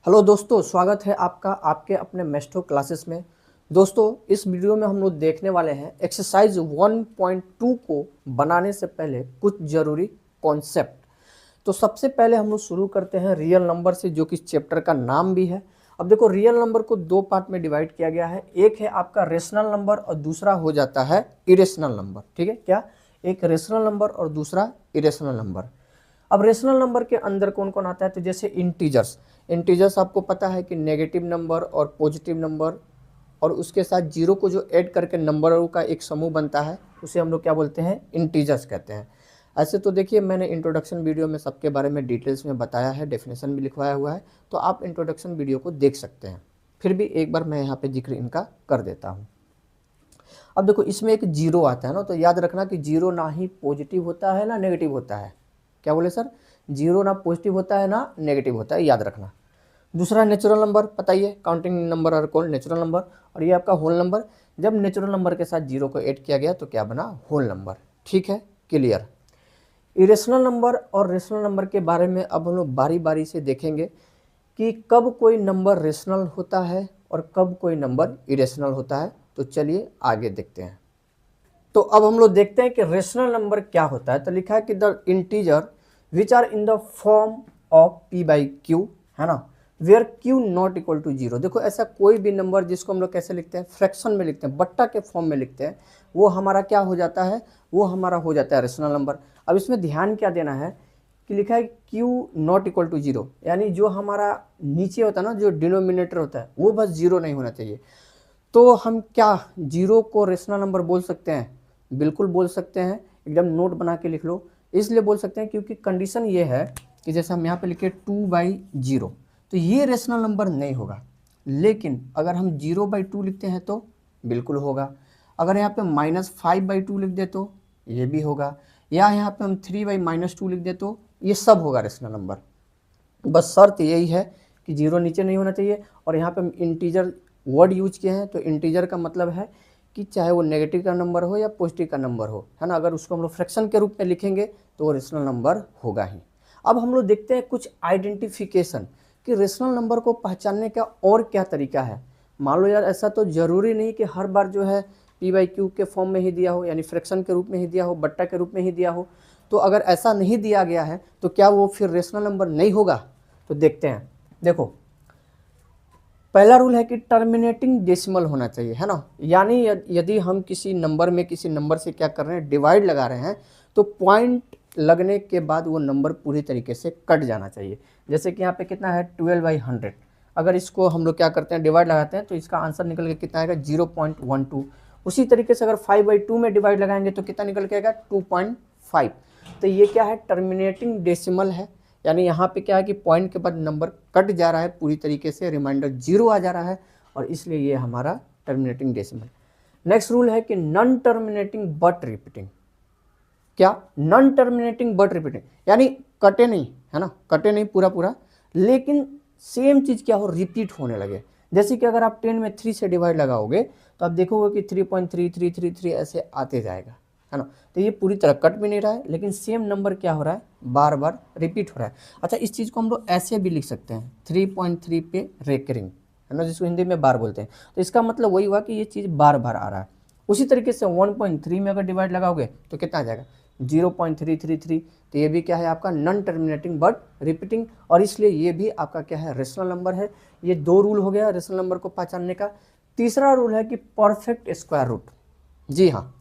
Hello दोस्तों, स्वागत है आपका आपके अपने मेस्ट्रो क्लासेस में। दोस्तों, इस वीडियो में हम लोग देखने वाले हैं एक्सरसाइज 1.2 को बनाने से पहले कुछ ज़रूरी कॉन्सेप्ट। तो सबसे पहले हम लोग शुरू करते हैं रियल नंबर से, जो कि चैप्टर का नाम भी है। अब देखो, रियल नंबर को दो पार्ट में डिवाइड किया गया है। एक है आपका रेशनल नंबर और दूसरा हो जाता है इरेशनल नंबर। ठीक है, क्या एक रेशनल नंबर और दूसरा इरेशनल नंबर। अब रेशनल नंबर के अंदर कौन कौन आता है, तो जैसे इंटीजर्स। इंटीजर्स आपको पता है कि नेगेटिव नंबर और पॉजिटिव नंबर और उसके साथ जीरो को जो ऐड करके नंबरों का एक समूह बनता है, उसे हम लोग क्या बोलते हैं, इंटीजर्स कहते हैं। ऐसे तो देखिए, मैंने इंट्रोडक्शन वीडियो में सबके बारे में डिटेल्स में बताया है, डेफिनेशन भी लिखवाया हुआ है, तो आप इंट्रोडक्शन वीडियो को देख सकते हैं। फिर भी एक बार मैं यहाँ पे जिक्र इनका कर देता हूँ। अब देखो, इसमें एक जीरो आता है ना, तो याद रखना कि जीरो ना ही पॉजिटिव होता है ना नेगेटिव होता है। क्या बोले सर? जीरो ना पॉजिटिव होता है ना नेगेटिव होता है, याद रखना। दूसरा नेचुरल नंबर, पता ही है, काउंटिंग नंबर और कॉल्ड नेचुरल नंबर। और ये आपका होल नंबर। जब नेचुरल नंबर के साथ जीरो को ऐड किया गया तो क्या बना? Whole number. ठीक है, क्लियर। इरेशनल नंबर और रेशनल नंबर के बारे में अब हम लोग बारी बारी से देखेंगे कि कब कोई नंबर रेशनल होता है और कब कोई नंबर इरेशनल होता है। तो चलिए आगे देखते हैं। तो अब हम लोग देखते हैं कि रेशनल नंबर क्या होता है। तो लिखा है कि the integer which are in the form of p by q, है ना, where q not equal to zero. देखो, ऐसा कोई भी नंबर जिसको हम लोग कैसे लिखते हैं, फ्रैक्शन में लिखते हैं, बट्टा के फॉर्म में लिखते हैं, वो हमारा क्या हो जाता है, वो हमारा हो जाता है रेशनल नंबर। अब इसमें ध्यान क्या देना है कि लिखा है q not equal to zero, यानी जो हमारा नीचे होता है ना, जो डिनोमिनेटर होता है, वो बस जीरो नहीं होना चाहिए। तो हम क्या जीरो को रेशनल नंबर बोल सकते हैं? बिल्कुल बोल सकते हैं, एकदम नोट बना के लिख लो। इसलिए बोल सकते हैं क्योंकि कंडीशन ये है कि जैसे हम यहाँ पे लिखे 2/0, तो ये रेशनल नंबर नहीं होगा। लेकिन अगर हम 0/2 लिखते हैं तो बिल्कुल होगा। अगर यहाँ पे -5/2 लिख दे तो ये भी होगा, या यहाँ पे हम 3/-2 लिख दे तो ये सब होगा रेशनल नंबर। बस शर्त यही है कि जीरो नीचे नहीं होना चाहिए। और यहाँ पे हम इंटीजर वर्ड यूज किए हैं, तो इंटीजर का मतलब है कि चाहे वो नेगेटिव का नंबर हो या पॉजिटिव का नंबर हो, है ना, अगर उसको हम लोग फ्रैक्शन के रूप में लिखेंगे तो वो रेशनल नंबर होगा ही। अब हम लोग देखते हैं कुछ आइडेंटिफिकेशन कि रेशनल नंबर को पहचानने का और क्या तरीका है। मान लो यार, ऐसा तो ज़रूरी नहीं कि हर बार जो है p/q के फॉर्म में ही दिया हो, यानी फ्रैक्शन के रूप में ही दिया हो, बट्टा के रूप में ही दिया हो। तो अगर ऐसा नहीं दिया गया है तो क्या वो फिर रेशनल नंबर नहीं होगा? तो देखते हैं। देखो, पहला रूल है कि टर्मिनेटिंग डेसिमल होना चाहिए, है ना, यानी यदि हम किसी नंबर में किसी नंबर से क्या कर रहे हैं, डिवाइड लगा रहे हैं, तो पॉइंट लगने के बाद वो नंबर पूरी तरीके से कट जाना चाहिए। जैसे कि यहाँ पे कितना है, 12/100। अगर इसको हम लोग क्या करते हैं, डिवाइड लगाते हैं, तो इसका आंसर निकल के कितना आएगा, 0.12। उसी तरीके से अगर 5/2 में डिवाइड लगाएंगे तो कितना निकल के आएगा, 2.5। तो ये क्या है, टर्मिनेटिंग डेसिमल है, यानी यहाँ पे क्या है कि पॉइंट के बाद नंबर कट जा रहा है पूरी तरीके से, रिमाइंडर जीरो आ जा रहा है, और इसलिए ये हमारा टर्मिनेटिंग डेसिमल। नेक्स्ट रूल है कि नॉन टर्मिनेटिंग बट रिपीटिंग। क्या? नॉन टर्मिनेटिंग बट रिपीटिंग, यानी कटे नहीं, है ना, कटे नहीं पूरा पूरा, लेकिन सेम चीज़ क्या हो, रिपीट होने लगे। जैसे कि अगर आप 10 में 3 से डिवाइड लगाओगे तो आप देखोगे कि 3.3333 ऐसे आते जाएगा, है ना। तो ये पूरी तरह कट भी नहीं रहा है, लेकिन सेम नंबर क्या हो रहा है, बार बार रिपीट हो रहा है। अच्छा, इस चीज़ को हम लोग ऐसे भी लिख सकते हैं, 3.3 पे रेकरिंग, है ना, जिसको हिंदी में बार बोलते हैं। तो इसका मतलब वही हुआ कि ये चीज़ बार बार आ रहा है। उसी तरीके से 1.3 में अगर डिवाइड लगाओगे तो कितना आ जाएगा, 0.333। तो ये भी क्या है, आपका नॉन टर्मिनेटिंग बट रिपीटिंग, और इसलिए ये भी आपका क्या है, रेशनल नंबर है। ये दो रूल हो गया रेशनल नंबर को पहचानने का। तीसरा रूल है कि परफेक्ट स्क्वायर रूट। जी हाँ,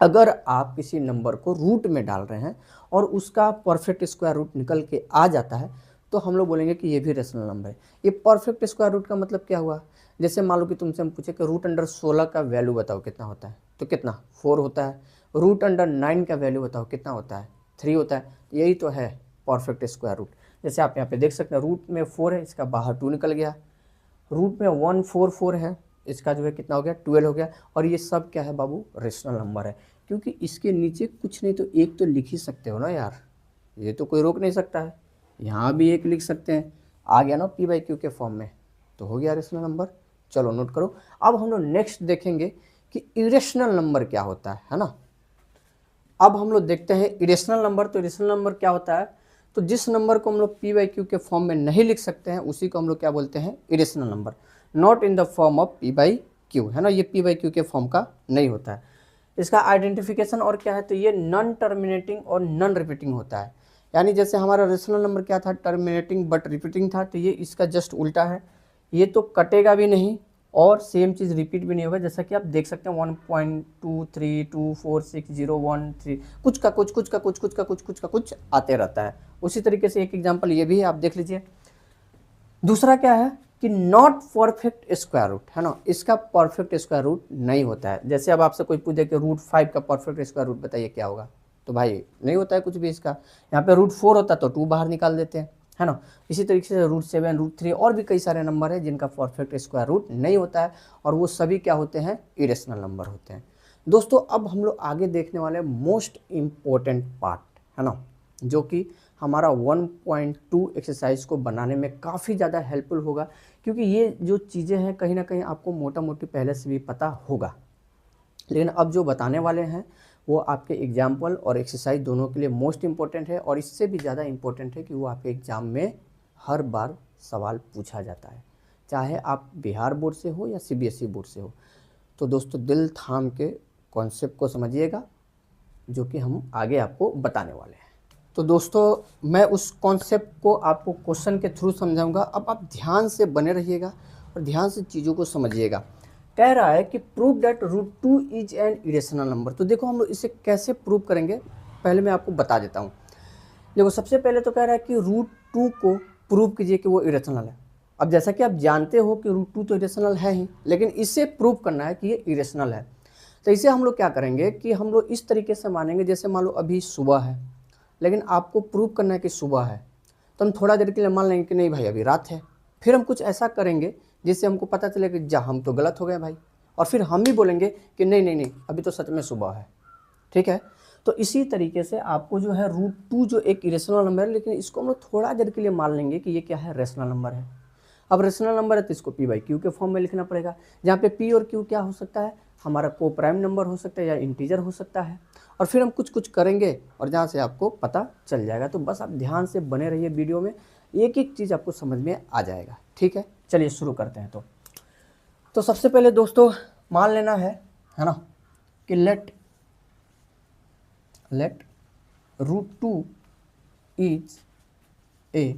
अगर आप किसी नंबर को रूट में डाल रहे हैं और उसका परफेक्ट स्क्वायर रूट निकल के आ जाता है तो हम लोग बोलेंगे कि ये भी रेशनल नंबर है। ये परफेक्ट स्क्वायर रूट का मतलब क्या हुआ, जैसे मान लो कि तुमसे हम पूछे कि रूट अंडर 16 का वैल्यू बताओ कितना होता है, तो कितना, 4 होता है। रूट अंडर 9 का वैल्यू बताओ कितना होता है, 3 होता है। यही तो है परफेक्ट स्क्वायर रूट। जैसे आप यहाँ पे देख सकते हैं, रूट में 4 है, इसका बाहर 2 निकल गया। रूट में 144 है, इसका जो है कितना हो गया, 12 हो गया। और ये सब क्या है बाबू, रेशनल नंबर है, क्योंकि इसके नीचे कुछ नहीं तो एक तो लिख ही सकते हो ना यार, ये तो कोई रोक नहीं सकता है। यहाँ भी एक लिख सकते हैं, आ गया ना p/q के फॉर्म में, तो हो गया रेशनल नंबर। चलो नोट करो। अब हम लोग नेक्स्ट देखेंगे कि इरेशनल नंबर क्या होता है ना। अब हम लोग देखते हैं इरेशनल नंबर। तो इरेशनल नंबर क्या होता है, तो जिस नंबर को हम लोग पी बाई क्यू के फॉर्म में नहीं लिख सकते हैं उसी को हम लोग क्या बोलते हैं, irrational number, not in the form of P by q, है ना, ये पी बाई क्यू के फॉर्म का नहीं होता है। इसका आइडेंटिफिकेशन और क्या है, तो ये नॉन टर्मिनेटिंग और नॉन रिपीटिंग होता है। यानी जैसे हमारा रेशनल नंबर क्या था, टर्मिनेटिंग बट रिपीटिंग था, तो ये इसका जस्ट उल्टा है, ये तो कटेगा भी नहीं और सेम चीज़ रिपीट भी नहीं होगा। जैसा कि आप देख सकते हैं 1.23246013 कुछ का कुछ कुछ का कुछ कुछ का कुछ कुछ का कुछ आते रहता है। उसी तरीके से एक एग्जांपल ये भी है, आप देख लीजिए। दूसरा क्या है कि नॉट परफेक्ट स्क्वायर रूट, है ना, इसका परफेक्ट स्क्वायर रूट नहीं होता है। जैसे अब आपसे कोई पूछे कि √5 का परफेक्ट स्क्वायर रूट बताइए क्या होगा, तो भाई नहीं होता है कुछ भी इसका। यहाँ पे √4 होता तो 2 बाहर निकाल देते हैं, है ना। इसी तरीके से √7 √3 और भी कई सारे नंबर है जिनका परफेक्ट स्क्वायर रूट नहीं होता है और वो सभी क्या होते हैं, इरेशनल नंबर होते हैं। दोस्तों अब हम लोग आगे देखने वाले मोस्ट इम्पोर्टेंट पार्ट, है ना, जो कि हमारा 1.2 एक्सरसाइज को बनाने में काफ़ी ज़्यादा हेल्पफुल होगा, क्योंकि ये जो चीज़ें हैं कहीं ना कहीं आपको मोटा मोटी पहले से भी पता होगा, लेकिन अब जो बताने वाले हैं वो आपके एग्जाम्पल और एक्सरसाइज दोनों के लिए मोस्ट इम्पोर्टेंट है और इससे भी ज़्यादा इम्पोर्टेंट है कि वो आपके एग्ज़ाम में हर बार सवाल पूछा जाता है, चाहे आप बिहार बोर्ड से हो या CBSE बोर्ड से हो। तो दोस्तों दिल थाम के कॉन्सेप्ट को समझिएगा जो कि हम आगे आपको बताने वाले हैं। तो दोस्तों मैं उस कॉन्सेप्ट को आपको क्वेश्चन के थ्रू समझाऊंगा। अब आप ध्यान से बने रहिएगा और ध्यान से चीज़ों को समझिएगा। कह रहा है कि prove that √2 is an irrational number. तो देखो हम लोग इसे कैसे प्रूव करेंगे, पहले मैं आपको बता देता हूँ। देखो सबसे पहले तो कह रहा है कि √2 को प्रूव कीजिए कि वो इरेशनल है। अब जैसा कि आप जानते हो कि √2 तो इरेशनल है ही, लेकिन इसे प्रूव करना है कि ये इरेशनल है। तो इसे हम लोग क्या करेंगे कि हम लोग इस तरीके से मानेंगे, जैसे मान लो अभी सुबह है, लेकिन आपको प्रूव करना है कि सुबह है, तो हम थोड़ा देर के लिए मान लेंगे कि नहीं भाई अभी रात है। फिर हम कुछ ऐसा करेंगे जिससे हमको पता चले कि जा हम तो गलत हो गए भाई, और फिर हम भी बोलेंगे कि नहीं नहीं नहीं अभी तो सच में सुबह है, ठीक है। तो इसी तरीके से आपको जो है √2 जो एक इरेशनल नंबर है, लेकिन इसको हम लोग थोड़ा देर के लिए मान लेंगे कि ये क्या है, रेशनल नंबर है। अब रेशनल नंबर है तो इसको पी बाई क्यू के फॉर्म में लिखना पड़ेगा, जहाँ पे पी और क्यू क्या हो सकता है, हमारा को प्राइम नंबर हो सकता है या इंटीजर हो सकता है। और फिर हम कुछ कुछ करेंगे और जहाँ से आपको पता चल जाएगा। तो बस आप ध्यान से बने रहिए वीडियो में, एक एक चीज़ आपको समझ में आ जाएगा, ठीक है। चलिए शुरू करते हैं। तो सबसे पहले दोस्तों मान लेना है ना, कि let √2 is a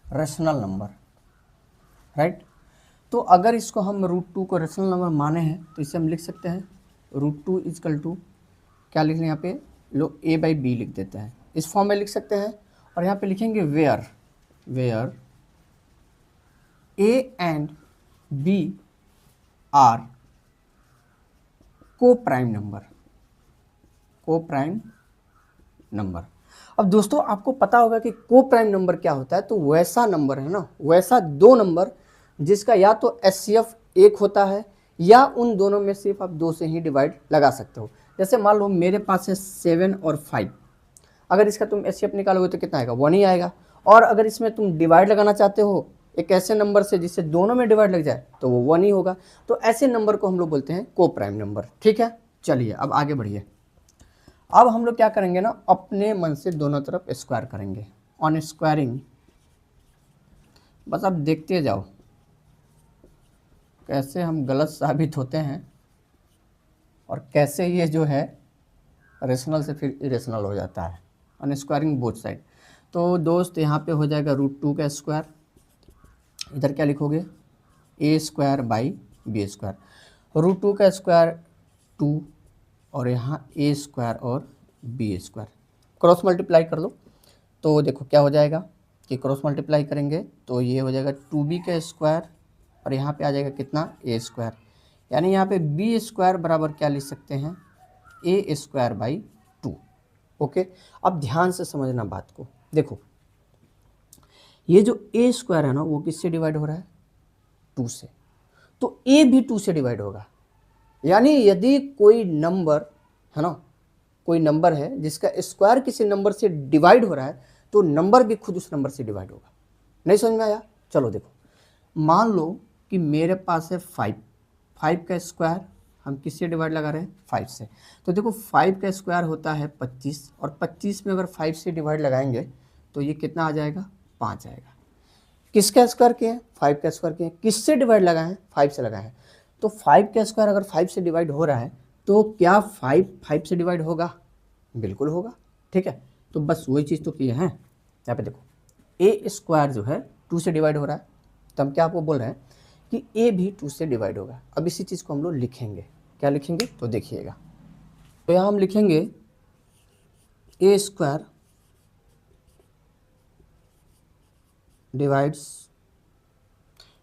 rational number, right. तो अगर इसको हम √2 को रेशनल नंबर माने हैं तो इसे हम लिख सकते हैं √2 इजकल टू क्या लिख लें, यहाँ पे लोग a/b लिख देते हैं, इस फॉर्म में लिख सकते हैं। और यहाँ पे लिखेंगे where a and b are coprime number. अब दोस्तों आपको पता होगा कि को प्राइम नंबर क्या होता है, तो वैसा नंबर है ना, वैसा दो नंबर जिसका या तो HCF 1 होता है या उन दोनों में सिर्फ आप 2 से ही डिवाइड लगा सकते हो। जैसे मान लो मेरे पास है 7 और 5, अगर इसका तुम HCF निकालोगे तो कितना आएगा, 1 ही आएगा। और अगर इसमें तुम डिवाइड लगाना चाहते हो एक ऐसे नंबर से जिससे दोनों में डिवाइड लग जाए तो वो 1 ही होगा। तो ऐसे नंबर को हम लोग बोलते हैं को प्राइम नंबर, ठीक है। चलिए अब आगे बढ़िए। अब हम लोग क्या करेंगे ना, अपने मन से दोनों तरफ स्क्वायर करेंगे, ऑन स्क्वायरिंग। बस अब देखते जाओ कैसे हम गलत साबित होते हैं और कैसे ये जो है रेशनल से फिर इरेशनल हो जाता है, ऑन स्क्वायरिंग बोथ साइड। तो दोस्त यहाँ पे हो जाएगा √2 का स्क्वायर, इधर क्या लिखोगे a²/b²। √2 का स्क्वायर 2 और यहाँ a² और b², क्रॉस मल्टीप्लाई कर लो। तो देखो क्या हो जाएगा कि क्रॉस मल्टीप्लाई करेंगे तो ये हो जाएगा 2b का स्क्वायर और यहाँ पे आ जाएगा कितना a², यानी यहाँ पे b² बराबर क्या लिख सकते हैं a²/2। ओके, अब ध्यान से समझना बात को। देखो ये जो a² है ना वो किससे डिवाइड हो रहा है, 2 से, तो a भी 2 से डिवाइड होगा। यानी यदि कोई नंबर है ना, कोई नंबर है जिसका स्क्वायर किसी नंबर से डिवाइड हो रहा है तो नंबर भी खुद उस नंबर से डिवाइड होगा। नहीं समझ में आया? चलो देखो, मान लो कि मेरे पास है 5 का स्क्वायर हम किससे डिवाइड लगा रहे हैं, 5 से। तो देखो 5 का स्क्वायर होता है 25, और 25 में अगर 5 से डिवाइड लगाएंगे तो ये कितना आ जाएगा, 5 आएगा। किसका स्क्वायर किए हैं, 5 का स्क्वायर किए हैं। किससे डिवाइड लगाए हैं, 5 से लगाए हैं। तो 5 का स्क्वायर अगर 5 से डिवाइड हो रहा है तो क्या 5 से डिवाइड होगा, बिल्कुल होगा। ठीक है, तो बस वही चीज़ तो किए हैं। यहाँ पे देखो ए स्क्वायर जो है 2 से डिवाइड हो रहा है, तो हम क्या आपको बोल रहे हैं कि ए भी 2 से डिवाइड होगा। अब इसी चीज़ को हम लोग लिखेंगे, क्या लिखेंगे तो देखिएगा। तो यहाँ हम लिखेंगे ए स्क्वायर डिवाइड्स,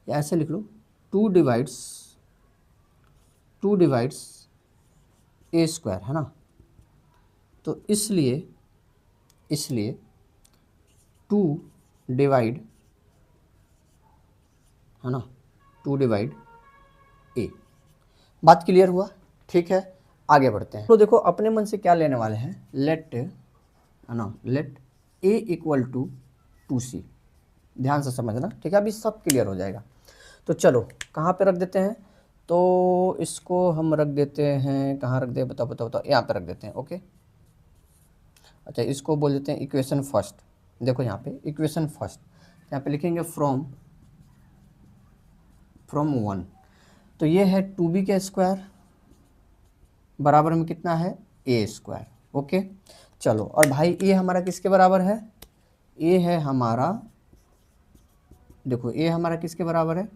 या ऐसे लिख लो 2 डिवाइड्स ए स्क्वायर, है ना। तो इसलिए 2 डिवाइड, है ना, 2 डिवाइड ए। बात क्लियर हुआ, ठीक है, आगे बढ़ते हैं। तो देखो अपने मन से क्या लेने वाले हैं, लेट, है ना, late A equal to 2c। ध्यान से समझना, ठीक है, अभी सब क्लियर हो जाएगा। तो चलो कहाँ पे रख देते हैं, तो इसको हम रख देते हैं, कहाँ रख दे, बताओ बताओ बताओ, यहाँ पे रख देते हैं। ओके, अच्छा इसको बोल देते हैं इक्वेशन फर्स्ट। देखो यहाँ पे इक्वेशन फर्स्ट, यहाँ पे लिखेंगे फ्रॉम 1। तो ये है 2b का स्क्वायर बराबर में कितना है, ए स्क्वायर। ओके, चलो, और भाई ए हमारा किसके बराबर है, ए है हमारा, देखो ए हमारा किसके बराबर है,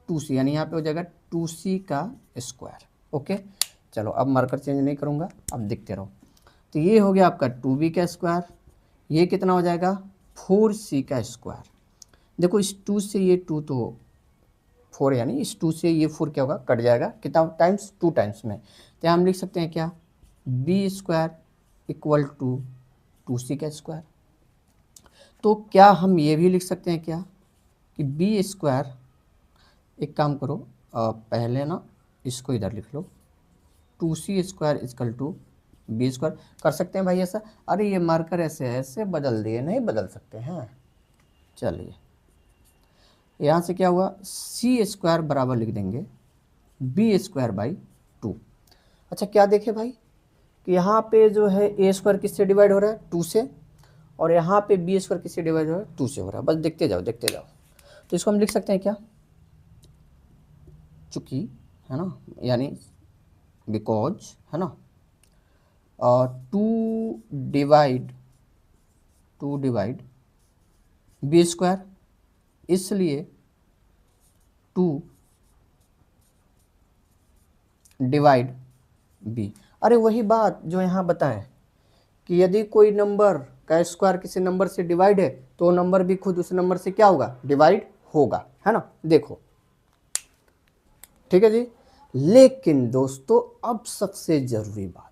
2c, यानी यहाँ पे हो जाएगा 2c का स्क्वायर। ओके, चलो अब मार्कर चेंज नहीं करूँगा, अब देखते रहो। तो ये हो गया आपका 2b का स्क्वायर, ये कितना हो जाएगा 4c का स्क्वायर। देखो इस 2 से ये 2 तो 4, यानी इस 2 से ये 4 क्या होगा, कट जाएगा, कितना टाइम्स, 2 टाइम्स में। तो हम लिख सकते हैं क्या, B square equal to 2c का स्क्वायर। तो क्या हम ये भी लिख सकते हैं क्या कि बी स्क्वायर, एक काम करो, पहले ना इसको इधर लिख लो, 2c square equal to b square. कर सकते हैं भाई ऐसा, अरे ये मार्कर ऐसे बदल दिए, नहीं बदल सकते हैं। चलिए यहाँ से क्या हुआ, सी स्क्वायर बराबर लिख देंगे बी स्क्वायर बाई 2। अच्छा क्या देखे भाई कि यहाँ पे जो है ए स्क्वायर किससे डिवाइड हो रहा है, 2 से, और यहाँ पे बी स्क्वायर किससे डिवाइड हो रहा है, 2 से हो रहा है। बस देखते जाओ देखते जाओ। तो इसको हम लिख सकते हैं क्या, चूँकि, है ना, यानी बिकॉज, है ना, 2 डिवाइड बी स्क्वायर, इसलिए 2 डिवाइड बी। अरे वही बात जो यहाँ बताएं कि यदि कोई नंबर का स्क्वायर किसी नंबर से डिवाइड है तो नंबर भी खुद उस नंबर से क्या होगा, डिवाइड होगा, है ना। देखो ठीक है जी। लेकिन दोस्तों अब सबसे ज़रूरी बात,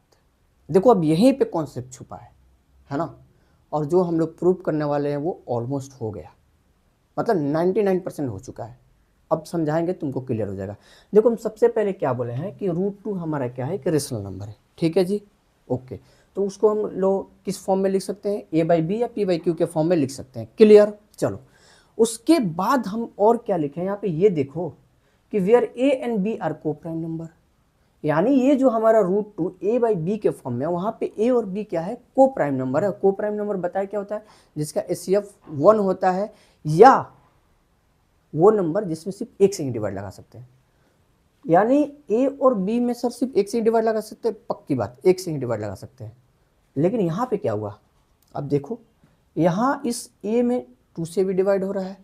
देखो अब यहीं पे कॉन्सेप्ट छुपा है ना, और जो हम लोग प्रूव करने वाले हैं वो ऑलमोस्ट हो गया, मतलब 99% हो चुका है। अब समझाएंगे तुमको क्लियर हो जाएगा। देखो हम सबसे पहले क्या बोले हैं कि √2 हमारा क्या है, एक रेशनल नंबर है, ठीक है जी। ओके, तो उसको हम लोग किस फॉर्म में लिख सकते हैं, a/b या p/q के फॉर्म में लिख सकते हैं, क्लियर। चलो उसके बाद हम और क्या लिखें, यहाँ पे ये देखो कि where a and b are coprime number, यानी ये जो हमारा √2 a/b के फॉर्म में, वहाँ पे a और b क्या है, को प्राइम नंबर है। को प्राइम नंबर बताया क्या होता है, जिसका HCF 1 होता है, या वो नंबर जिसमें सिर्फ एक से ही डिवाइड लगा सकते हैं। यानी a और b में सर सिर्फ एक से ही डिवाइड लगा सकते हैं, पक्की बात, एक से ही डिवाइड लगा सकते हैं। लेकिन यहाँ पे क्या हुआ, अब देखो यहाँ इस a में 2 से भी डिवाइड हो रहा है,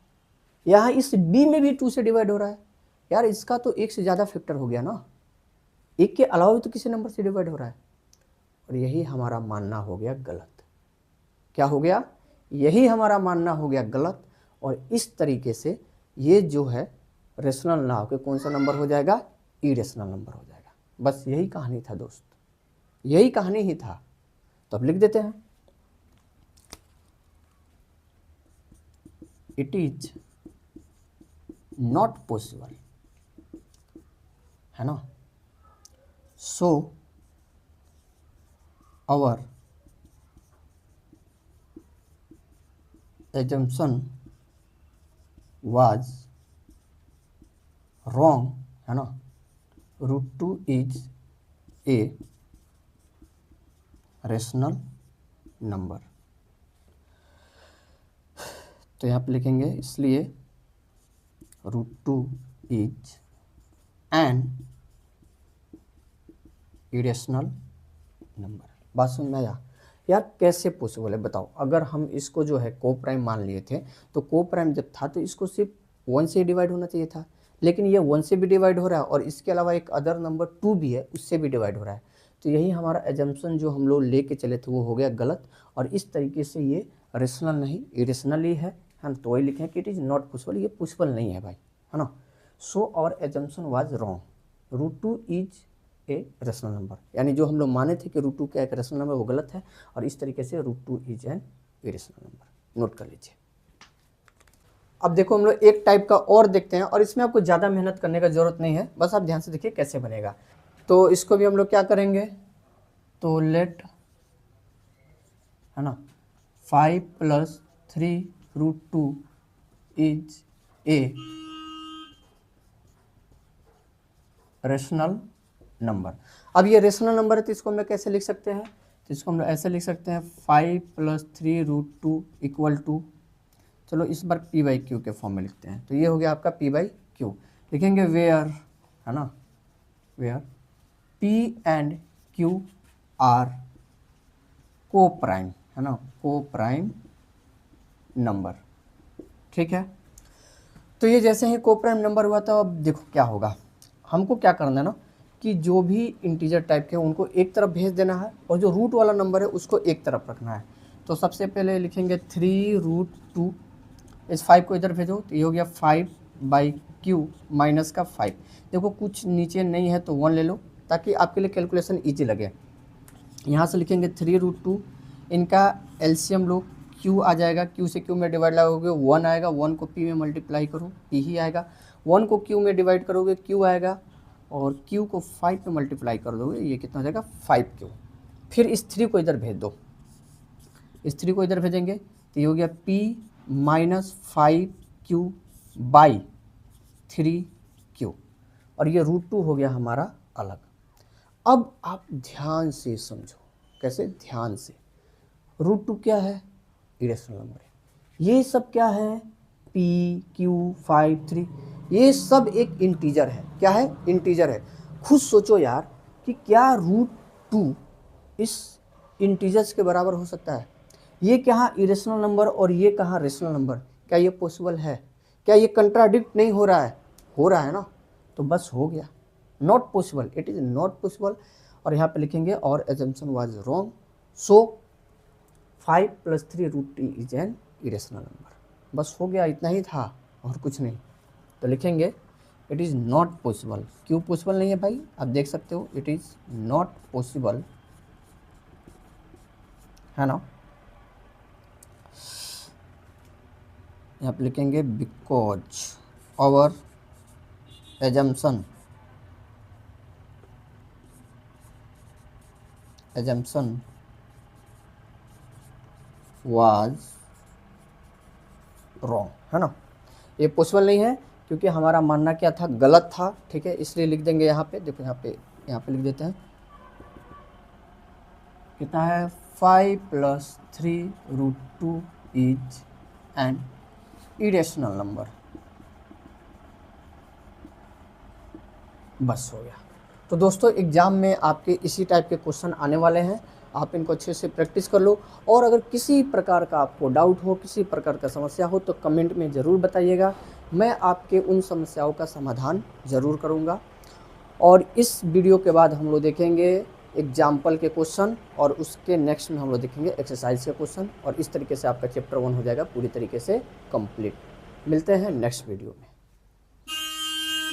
यहाँ इस b में भी 2 से डिवाइड हो रहा है। यार इसका तो एक से ज़्यादा फैक्टर हो गया ना, एक के अलावा भी तो किसी नंबर से डिवाइड हो रहा है। और यही हमारा मानना हो गया गलत। क्या हो गया, यही हमारा मानना हो गया गलत। और इस तरीके से ये जो है रेशनल ना होकर कौन सा नंबर हो जाएगा, इरेशनल नंबर हो जाएगा। बस यही कहानी था दोस्त, यही कहानी ही था। तो अब लिख देते हैं, इट इज नॉट पॉसिबल, है ना, so our assumption was wrong, है ना, √2 is ए रेशनल नंबर। तो यहाँ पे लिखेंगे इसलिए √2 इज एन इरेशनल नंबर। बात समझ में आया यार? कैसे पॉसिबल है बताओ? अगर हम इसको जो है को प्राइम मान लिए थे तो को प्राइम जब था तो इसको सिर्फ 1 से डिवाइड होना चाहिए था, लेकिन ये 1 से भी डिवाइड हो रहा है और इसके अलावा एक अदर नंबर 2 भी है, उससे भी डिवाइड हो रहा है। तो यही हमारा एजम्पशन जो हम लोग लेके चले थे वो हो गया गलत, और इस तरीके से ये रेशनल नहीं इरेशनल ही है ना। तो वही लिखें कि इट इज़ नॉट पॉसिबल, ये पॉसिबल नहीं है भाई, है ना। So our assumption was wrong, √2 is a rational number, यानी जो हम लोग माने थे कि √2 का एक रेशनल नंबर वो गलत है, और इस तरीके से √2 is an irrational number. Note कर लीजिए। अब देखो हम लोग एक टाइप का और देखते हैं, और इसमें आपको ज़्यादा मेहनत करने का जरूरत नहीं है, बस आप ध्यान से देखिए कैसे बनेगा। तो इसको भी हम लोग क्या करेंगे, तो लेट, है ना, 5 + 3 √2 इज ए रेशनल नंबर। अब ये रेशनल नंबर है तो इसको हम लोग कैसे लिख सकते हैं, तो इसको हम लोग ऐसे लिख सकते हैं 5 + 3 √2 = चलो इस बार p/q के फॉर्म में लिखते हैं। तो ये हो गया आपका p/q। लिखेंगे वेयर, है ना, where p and q are coprime, है ना, को प्राइम नंबर। ठीक है, तो ये जैसे ही को प्राइम नंबर हुआ था, अब देखो क्या होगा। हमको क्या करना है ना कि जो भी इंटीजर टाइप के उनको एक तरफ भेज देना है, और जो रूट वाला नंबर है उसको एक तरफ रखना है। तो सबसे पहले लिखेंगे 3√2, इस 5 को इधर भेजो, तो ये हो गया 5/q माइनस का 5। देखो कुछ नीचे नहीं है तो 1 ले लो ताकि आपके लिए कैलकुलेशन ईजी लगे। यहाँ से लिखेंगे 3√2, इनका एलसीएम लो, q आ जाएगा, q से q में डिवाइड लगाओगे 1 आएगा, 1 को p में मल्टीप्लाई करो p ही आएगा, 1 को q में डिवाइड करोगे q आएगा, और q को 5 पे मल्टीप्लाई कर दोगे, ये कितना हो जाएगा 5q। फिर इस 3 को इधर भेज दो, इस 3 को इधर भेजेंगे तो ये हो गया p - 5q/3q, और ये √2 हो गया हमारा अलग। अब आप ध्यान से समझो, कैसे, ध्यान से। √2 क्या है, इरेशनल नंबर है। ये सब क्या है, p, q, 5, 3, ये सब एक इंटीजर है। क्या है, इंटीजर है। खुद सोचो यार कि क्या √2 इस इंटीजर्स के बराबर हो सकता है? ये कहाँ इरेशनल नंबर और ये कहाँ रेशनल नंबर? क्या ये पॉसिबल है? क्या ये कंट्राडिक्ट नहीं हो रहा है? हो रहा है ना, तो बस हो गया, not possible, it is not possible. और यहाँ पे लिखेंगे और assumption was wrong, so 5 + 3 √2 is an irrational number. बस हो गया, इतना ही था और कुछ नहीं। तो लिखेंगे इट इज़ नॉट पॉसिबल। क्यों पॉसिबल नहीं है भाई, आप देख सकते हो, इट इज़ नॉट पॉसिबल, है ना। यहाँ पे लिखेंगे because our assumption was wrong, है ना। ये पॉसिबल नहीं है क्योंकि हमारा मानना क्या था, गलत था। ठीक है, इसलिए लिख देंगे यहाँ पे, देखो यहाँ पे लिख देते हैं, कितना है, 5 + 3 √2 इज एन इरेशनल नंबर। बस हो गया। तो दोस्तों एग्ज़ाम में आपके इसी टाइप के क्वेश्चन आने वाले हैं, आप इनको अच्छे से प्रैक्टिस कर लो। और अगर किसी प्रकार का आपको डाउट हो, किसी प्रकार का समस्या हो, तो कमेंट में ज़रूर बताइएगा, मैं आपके उन समस्याओं का समाधान ज़रूर करूँगा। और इस वीडियो के बाद हम लोग देखेंगे एग्जाम्पल के क्वेश्चन, और उसके नेक्स्ट में हम लोग देखेंगे एक्सरसाइज के क्वेश्चन, और इस तरीके से आपका चैप्टर 1 हो जाएगा पूरी तरीके से कंप्लीट। मिलते हैं नेक्स्ट वीडियो में।